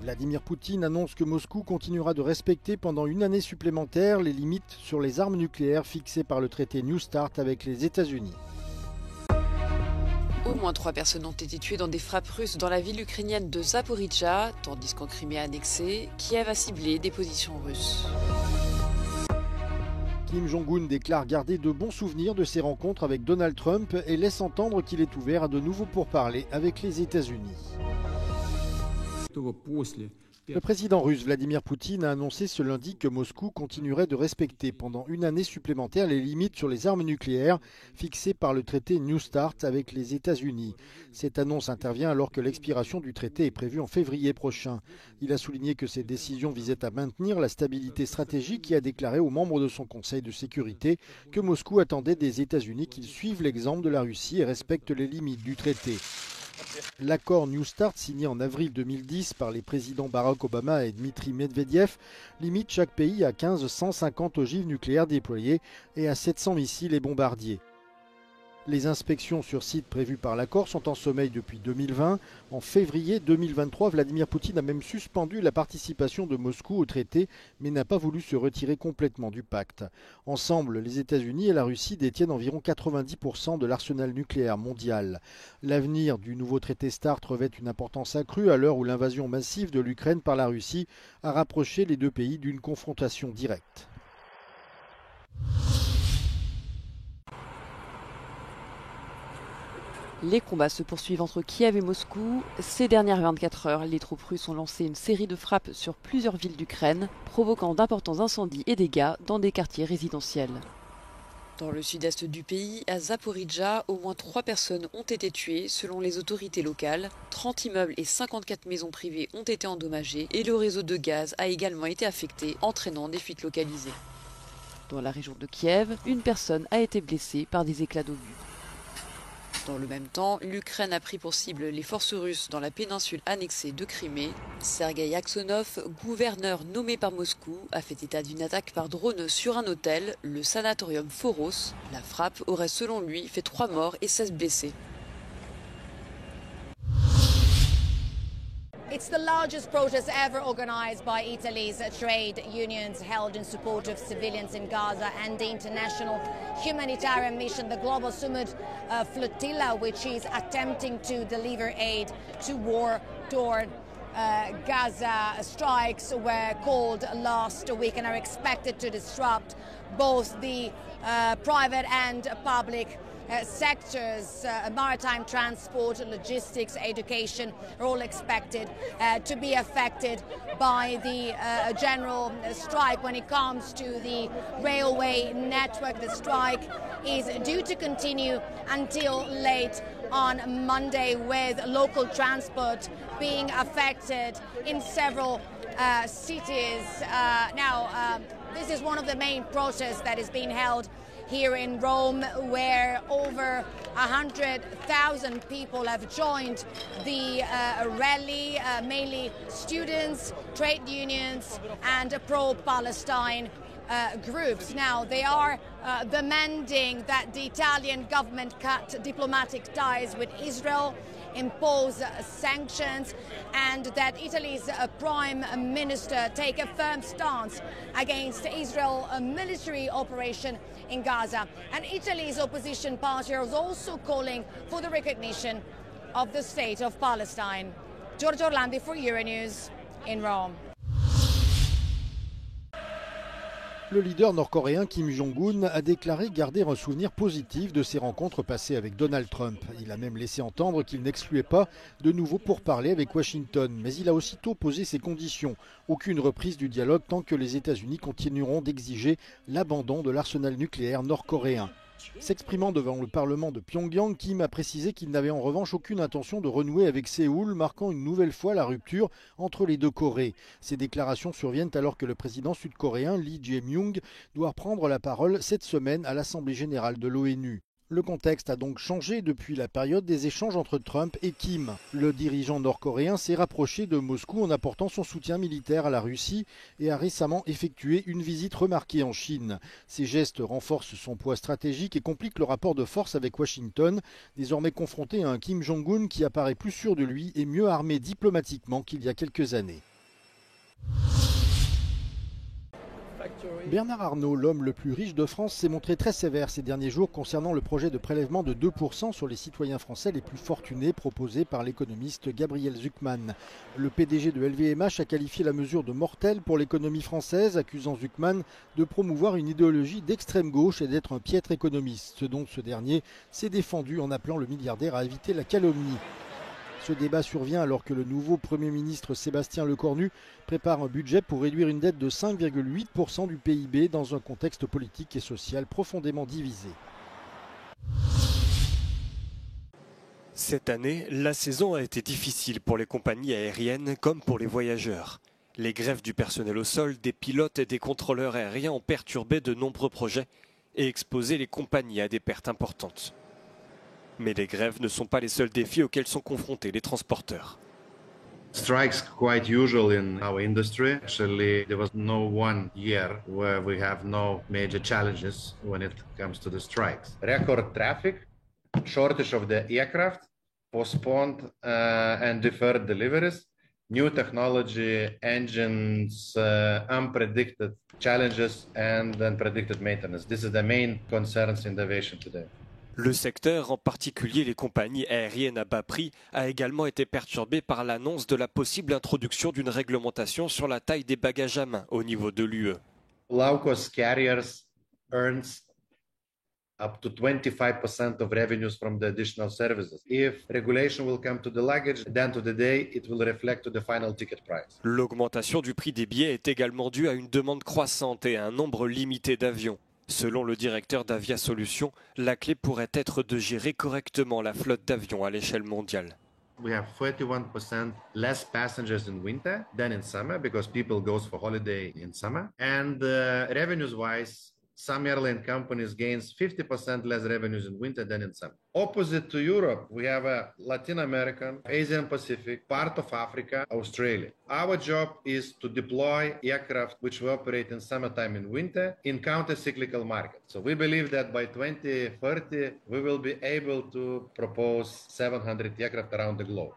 Vladimir Poutine annonce que Moscou continuera de respecter pendant une année supplémentaire les limites sur les armes nucléaires fixées par le traité New START avec les États-Unis. Au moins 3 personnes ont été tuées dans des frappes russes dans la ville ukrainienne de Zaporijjia, tandis qu'en Crimée annexée, Kiev a ciblé des positions russes. Kim Jong-un déclare garder de bons souvenirs de ses rencontres avec Donald Trump et laisse entendre qu'il est ouvert à de nouveaux pourparlers avec les États-Unis. Le président russe Vladimir Poutine a annoncé ce lundi que Moscou continuerait de respecter pendant une année supplémentaire les limites sur les armes nucléaires fixées par le traité New START avec les États-Unis. Cette annonce intervient alors que l'expiration du traité est prévue en février prochain. Il a souligné que ces décisions visaient à maintenir la stabilité stratégique et a déclaré aux membres de son Conseil de sécurité que Moscou attendait des États-Unis qu'ils suivent l'exemple de la Russie et respectent les limites du traité. L'accord New START, signé en avril 2010 par les présidents Barack Obama et Dmitri Medvedev, limite chaque pays à 150 ogives nucléaires déployées et à 700 missiles et bombardiers. Les inspections sur site prévues par l'accord sont en sommeil depuis 2020. En février 2023, Vladimir Poutine a même suspendu la participation de Moscou au traité, mais n'a pas voulu se retirer complètement du pacte. Ensemble, les États-Unis et la Russie détiennent environ 90% de l'arsenal nucléaire mondial. L'avenir du nouveau traité START revêt une importance accrue à l'heure où l'invasion massive de l'Ukraine par la Russie a rapproché les deux pays d'une confrontation directe. Les combats se poursuivent entre Kiev et Moscou. Ces dernières 24 heures, les troupes russes ont lancé une série de frappes sur plusieurs villes d'Ukraine, provoquant d'importants incendies et dégâts dans des quartiers résidentiels. Dans le sud-est du pays, à Zaporijjia, au moins 3 personnes ont été tuées selon les autorités locales. 30 immeubles et 54 maisons privées ont été endommagées et le réseau de gaz a également été affecté, entraînant des fuites localisées. Dans la région de Kiev, une personne a été blessée par des éclats d'obus. Dans le même temps, l'Ukraine a pris pour cible les forces russes dans la péninsule annexée de Crimée. Sergueï Aksonov, gouverneur nommé par Moscou, a fait état d'une attaque par drone sur un hôtel, le sanatorium Foros. La frappe aurait selon lui fait 3 morts et 16 blessés. It's the largest protest ever organized by Italy's trade unions held in support of civilians in Gaza and the international humanitarian mission, the Global Summit Flotilla, which is attempting to deliver aid to war-torn Gaza. Strikes were called last week and are expected to disrupt both the private and public sectors. Maritime transport, logistics, education are all expected to be affected by the general strike. When it comes to the railway network, the strike is due to continue until late on Monday, with local transport being affected in several cities. This is one of the main protests that is being held here in Rome, where over 100,000 people have joined the rally, mainly students, trade unions and pro-Palestine groups. Now, they are demanding that the Italian government cut diplomatic ties with Israel, impose sanctions, and that Italy's Prime Minister take a firm stance against Israel's military operation in Gaza. And Italy's opposition party is also calling for the recognition of the state of Palestine. Giorgio Orlandi for Euronews in Rome. Le leader nord-coréen Kim Jong-un a déclaré garder un souvenir positif de ses rencontres passées avec Donald Trump. Il a même laissé entendre qu'il n'excluait pas de nouveau pourparlers avec Washington. Mais il a aussitôt posé ses conditions. Aucune reprise du dialogue tant que les États-Unis continueront d'exiger l'abandon de l'arsenal nucléaire nord-coréen. S'exprimant devant le Parlement de Pyongyang, Kim a précisé qu'il n'avait en revanche aucune intention de renouer avec Séoul, marquant une nouvelle fois la rupture entre les deux Corées. Ces déclarations surviennent alors que le président sud-coréen Lee Jae-myung doit prendre la parole cette semaine à l'Assemblée générale de l'ONU. Le contexte a donc changé depuis la période des échanges entre Trump et Kim. Le dirigeant nord-coréen s'est rapproché de Moscou en apportant son soutien militaire à la Russie et a récemment effectué une visite remarquée en Chine. Ces gestes renforcent son poids stratégique et compliquent le rapport de force avec Washington, désormais confronté à un Kim Jong-un qui apparaît plus sûr de lui et mieux armé diplomatiquement qu'il y a quelques années. Bernard Arnault, l'homme le plus riche de France, s'est montré très sévère ces derniers jours concernant le projet de prélèvement de 2% sur les citoyens français les plus fortunés proposé par l'économiste Gabriel Zucman. Le PDG de LVMH a qualifié la mesure de mortelle pour l'économie française, accusant Zucman de promouvoir une idéologie d'extrême gauche et d'être un piètre économiste, ce dont ce dernier s'est défendu en appelant le milliardaire à éviter la calomnie. Ce débat survient alors que le nouveau Premier ministre Sébastien Lecornu prépare un budget pour réduire une dette de 5,8% du PIB dans un contexte politique et social profondément divisé. Cette année, la saison a été difficile pour les compagnies aériennes comme pour les voyageurs. Les grèves du personnel au sol, des pilotes et des contrôleurs aériens ont perturbé de nombreux projets et exposé les compagnies à des pertes importantes. Mais les grèves ne sont pas les seuls défis auxquels sont confrontés les transporteurs. Strikes quite usual in our industry. Actually, there was no one year where we have no major challenges when it comes to the strikes. Record traffic, shortage of the aircraft, postponed and deferred deliveries, new technology, engines, unpredicted challenges and unpredicted maintenance. This is the main concerns in the aviation today. Le secteur, en particulier les compagnies aériennes à bas prix, a également été perturbé par l'annonce de la possible introduction d'une réglementation sur la taille des bagages à main au niveau de l'UE. Low-cost carriers earns up to 25% of revenues from the additional services. If regulation will come to the luggage, then to the day it will reflect to the final ticket price. L'augmentation du prix des billets est également due à une demande croissante et à un nombre limité d'avions. Selon le directeur d'Avia Solutions, la clé pourrait être de gérer correctement la flotte d'avions à l'échelle mondiale. We have 31% less passengers in winter than in summer because people go for holiday in summer. And revenues-wise, some airline companies gains 50% less revenues in winter than in summer. Opposite to Europe, we have a Latin American, Asian Pacific, part of Africa, Australia. Our job is to deploy aircraft which will operate in summertime and winter in counter-cyclical markets. So we believe that by 2030, we will be able to propose 700 aircraft around the globe.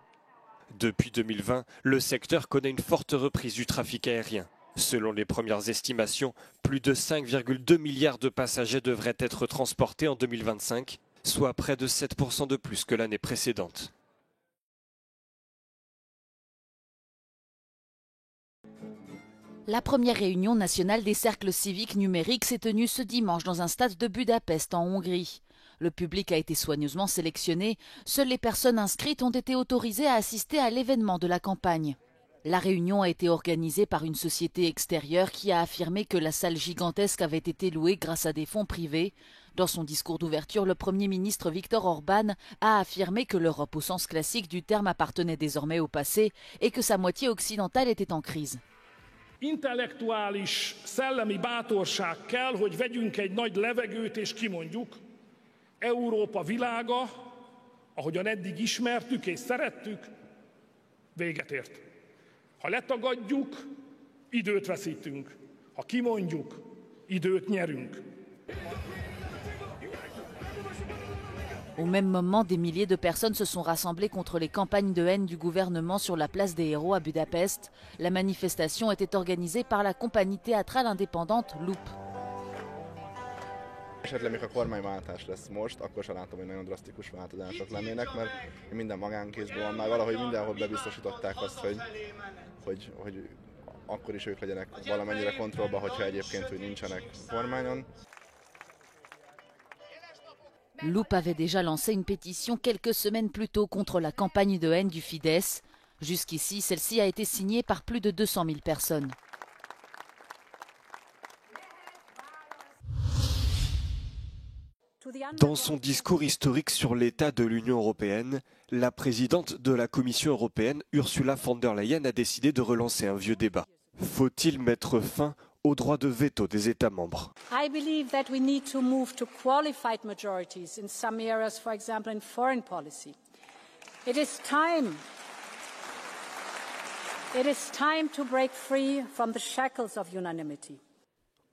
Depuis 2020, le secteur connaît une forte reprise du trafic aérien. Selon les premières estimations, plus de 5,2 milliards de passagers devraient être transportés en 2025, soit près de 7% de plus que l'année précédente. La première réunion nationale des cercles civiques numériques s'est tenue ce dimanche dans un stade de Budapest en Hongrie. Le public a été soigneusement sélectionné, seules les personnes inscrites ont été autorisées à assister à l'événement de la campagne. La réunion a été organisée par une société extérieure qui a affirmé que la salle gigantesque avait été louée grâce à des fonds privés. Dans son discours d'ouverture, le Premier ministre Viktor Orbán a affirmé que l'Europe au sens classique du terme appartenait désormais au passé et que sa moitié occidentale était en crise. Intellektuális, szellemi bátorság kell, hogy vegyünk egy nagy levegőt és kimondjuk, Európa világa, ahogyan eddig ismertük és szerettük, véget ért. Ha letagadjuk, időt veszítünk. Ha kimondjuk, időt nyerünk. Au même moment, des milliers de personnes se sont rassemblées contre les campagnes de haine du gouvernement sur la place des Héros à Budapest. La manifestation était organisée par la compagnie théâtrale indépendante Loop. Esetleg még a kormányváltás lesz most, akkor sem látom, hogy nagyon drasztikus változások lennének, mert minden magánkézből van, már valahogy mindenhol bebiztosították azt, hogy akkor is ők legyenek valamennyire kontrollban, hogyha egyébként hogy nincsenek kormányon. Loop avait déjà lancé une pétition quelques semaines plus tôt contre la campagne de haine du Fidesz. Jusqu'ici, celle-ci a été signée par plus de 200 000 personnes. Dans son discours historique sur l'état de l'Union européenne, la présidente de la Commission européenne, Ursula von der Leyen, a décidé de relancer un vieux débat. Faut-il mettre fin au droit de veto des États membres? I believe that we need to move to qualified majorities in some areas, for example in foreign policy. It is time to break free from the shackles of unanimity.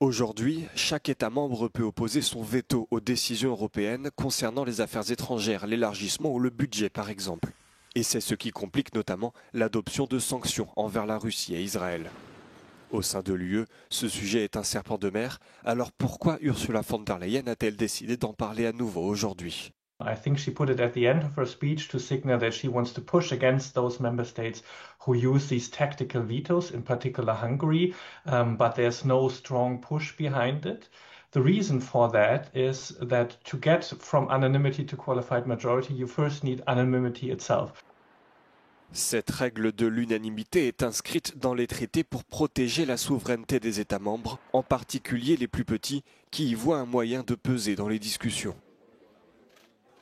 Aujourd'hui, chaque État membre peut opposer son veto aux décisions européennes concernant les affaires étrangères, l'élargissement ou le budget par exemple. Et c'est ce qui complique notamment l'adoption de sanctions envers la Russie et Israël. Au sein de l'UE, ce sujet est un serpent de mer. Alors pourquoi Ursula von der Leyen a-t-elle décidé d'en parler à nouveau aujourd'hui? I think she put it at the end of her speech to signal that she wants to push against those member states who use these tactical vetoes, in particular Hungary, but there's no strong push behind it. The reason for that is that to get from unanimity to qualified majority, you first need unanimity itself. Cette règle de l'unanimité est inscrite dans les traités pour protéger la souveraineté des États membres, en particulier les plus petits, qui y voient un moyen de peser dans les discussions.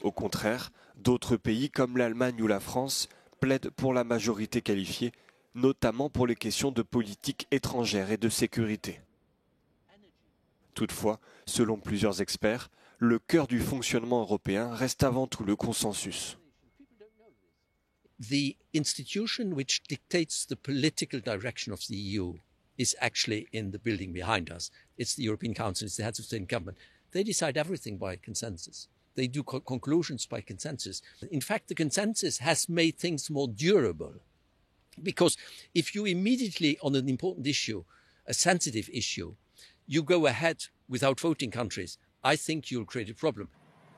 Au contraire, d'autres pays comme l'Allemagne ou la France plaident pour la majorité qualifiée, notamment pour les questions de politique étrangère et de sécurité. Toutefois, selon plusieurs experts, le cœur du fonctionnement européen reste avant tout le consensus. The institution which dictates the political direction of the EU is actually in the building behind us. It's the European Council, it's the heads of state and government. They decide everything by consensus. They do conclusions by consensus. In fact, the consensus has made things more durable. Because if you immediately, on an important issue, a sensitive issue, you go ahead without voting countries, I think you'll create a problem.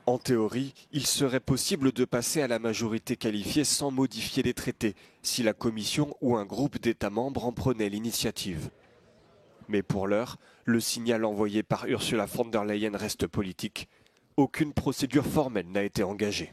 En théorie, il serait possible de passer à la majorité qualifiée sans modifier les traités, si la Commission ou un groupe d'États membres en prenait l'initiative. Mais pour l'heure, le signal envoyé par Ursula von der Leyen reste politique. Aucune procédure formelle n'a été engagée.